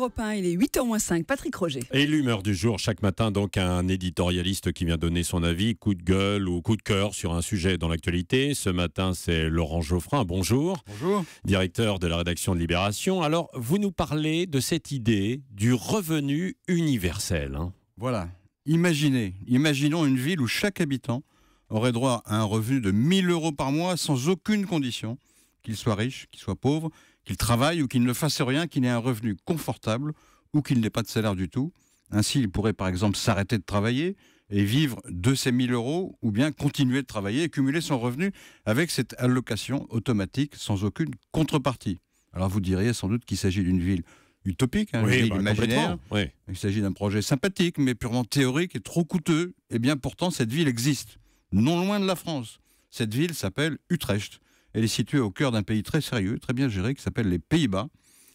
Europe 1, il est 8h-5, Patrick Roger. Et l'humeur du jour, chaque matin, donc un éditorialiste qui vient donner son avis, coup de gueule ou coup de cœur sur un sujet dans l'actualité. Ce matin, c'est Laurent Geoffrin. Bonjour. Bonjour. Directeur de la rédaction de Libération. Alors, vous nous parlez de cette idée du revenu universel. Voilà. Imaginons une ville où chaque habitant aurait droit à un revenu de 1 000 € par mois sans aucune condition, qu'il soit riche, qu'il soit pauvre, qu'il travaille ou qu'il ne fasse rien, qu'il ait un revenu confortable ou qu'il n'ait pas de salaire du tout. Ainsi, il pourrait par exemple s'arrêter de travailler et vivre de ces 1 000 € ou bien continuer de travailler et cumuler son revenu avec cette allocation automatique sans aucune contrepartie. Alors vous diriez sans doute qu'il s'agit d'une ville utopique, une ville imaginaire. Oui. Il s'agit d'un projet sympathique mais purement théorique et trop coûteux. Eh bien pourtant cette ville existe, non loin de la France. Cette ville s'appelle Utrecht. Elle est située au cœur d'un pays très sérieux, très bien géré, qui s'appelle les Pays-Bas.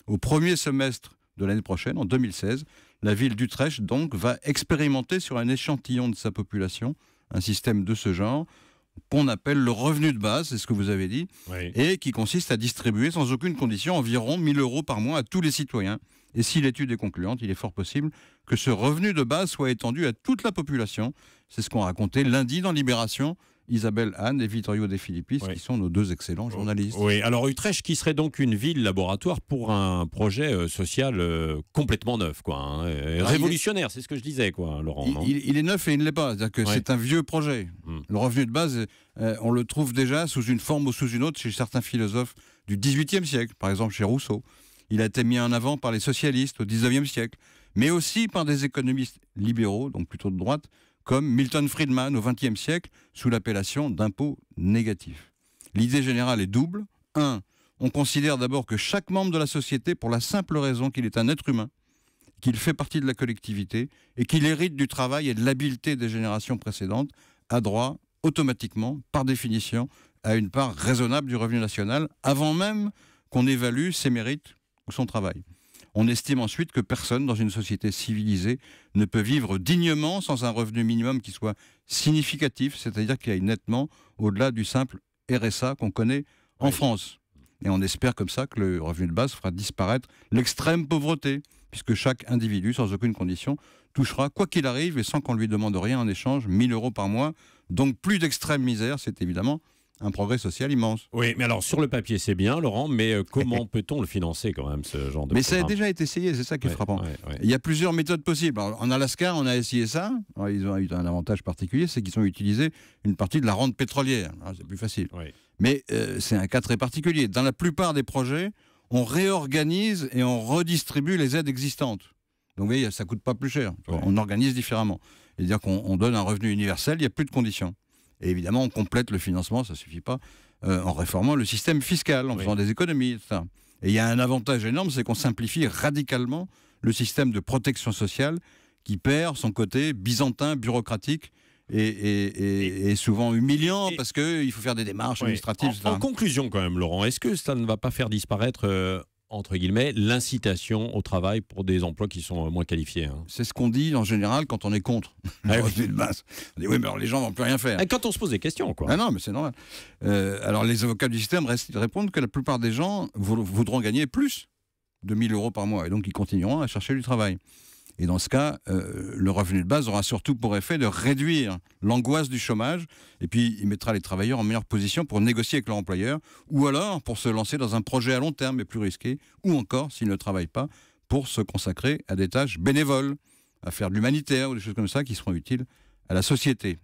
Au premier semestre de l'année prochaine, en 2016, la ville d'Utrecht donc va expérimenter sur un échantillon de sa population un système de ce genre qu'on appelle le revenu de base, c'est ce que vous avez dit, Oui. et qui consiste à distribuer sans aucune condition environ 1 000 € par mois à tous les citoyens. Et si l'étude est concluante, il est fort possible que ce revenu de base soit étendu à toute la population. C'est ce qu'ont raconté lundi dans Libération Isabelle Anne et Vittorio De Filippis, qui sont nos deux excellents journalistes. Oui, alors Utrecht qui serait donc une ville laboratoire pour un projet social complètement neuf, révolutionnaire, c'est ce que je disais, Laurent. Il est neuf et il ne l'est pas, c'est-à-dire que c'est un vieux projet. Le revenu de base, on le trouve déjà sous une forme ou sous une autre chez certains philosophes du XVIIIe siècle, par exemple chez Rousseau. Il a été mis en avant par les socialistes au XIXe siècle, mais aussi par des économistes libéraux, donc plutôt de droite, comme Milton Friedman au XXe siècle, sous l'appellation d'impôt négatif. L'idée générale est double. 1. On considère d'abord que chaque membre de la société, pour la simple raison qu'il est un être humain, qu'il fait partie de la collectivité et qu'il hérite du travail et de l'habileté des générations précédentes, a droit automatiquement, par définition, à une part raisonnable du revenu national, avant même qu'on évalue ses mérites ou son travail. On estime ensuite que personne dans une société civilisée ne peut vivre dignement sans un revenu minimum qui soit significatif, c'est-à-dire qui aille nettement au-delà du simple RSA qu'on connaît en France. Et on espère comme ça que le revenu de base fera disparaître l'extrême pauvreté, puisque chaque individu, sans aucune condition, touchera, quoi qu'il arrive, et sans qu'on lui demande rien en échange, 1 000 € par mois. Donc plus d'extrême misère, c'est évidemment un progrès social immense. Oui, mais alors sur le papier c'est bien, Laurent, mais comment peut-on le financer quand même, ce genre de Mais programme? ça a déjà été essayé, c'est ça qui est frappant. Il y a plusieurs méthodes possibles. Alors, en Alaska, on a essayé ça. Alors, ils ont eu un avantage particulier, c'est qu'ils ont utilisé une partie de la rente pétrolière. C'est plus facile. Mais c'est un cas très particulier. Dans la plupart des projets, on réorganise et on redistribue les aides existantes. Donc vous voyez, ça ne coûte pas plus cher. On organise différemment. C'est-à-dire qu'on donne un revenu universel, il n'y a plus de conditions. Et évidemment, on complète le financement, ça ne suffit pas, en réformant le système fiscal, en faisant des économies, etc. Et il y a un avantage énorme, c'est qu'on simplifie radicalement le système de protection sociale qui perd son côté byzantin, bureaucratique et souvent humiliant parce qu'il faut faire des démarches administratives. En conclusion quand même, Laurent, est-ce que ça ne va pas faire disparaître entre guillemets, l'incitation au travail pour des emplois qui sont moins qualifiés? C'est ce qu'on dit en général quand on est contre le revenu de base. On dit oui, mais alors les gens ne vont plus rien faire. Et quand on se pose des questions, Ah non, mais c'est normal. Alors les avocats du système répondent que la plupart des gens voudront gagner plus de 1 000 € par mois et donc ils continueront à chercher du travail. Et dans ce cas, le revenu de base aura surtout pour effet de réduire l'angoisse du chômage et puis il mettra les travailleurs en meilleure position pour négocier avec leur employeur ou alors pour se lancer dans un projet à long terme mais plus risqué ou encore, s'ils ne travaillent pas, pour se consacrer à des tâches bénévoles, à faire de l'humanitaire ou des choses comme ça qui seront utiles à la société.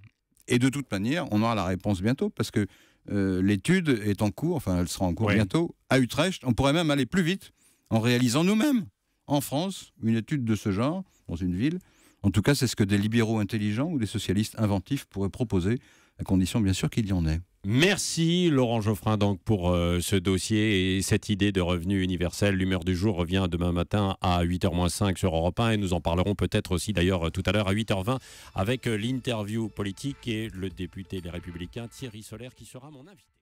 Et de toute manière, on aura la réponse bientôt parce que l'étude est en cours, enfin elle sera en cours bientôt, à Utrecht. On pourrait même aller plus vite en réalisant nous-mêmes en France, une étude de ce genre, dans une ville. En tout cas, c'est ce que des libéraux intelligents ou des socialistes inventifs pourraient proposer, à condition bien sûr qu'il y en ait. Merci Laurent Geoffrin donc pour ce dossier et cette idée de revenu universel. L'humeur du jour revient demain matin à 8h-5 sur Europe 1 et nous en parlerons peut-être aussi d'ailleurs tout à l'heure à 8h20 avec l'interview politique et le député Les Républicains Thierry Solaire qui sera mon invité.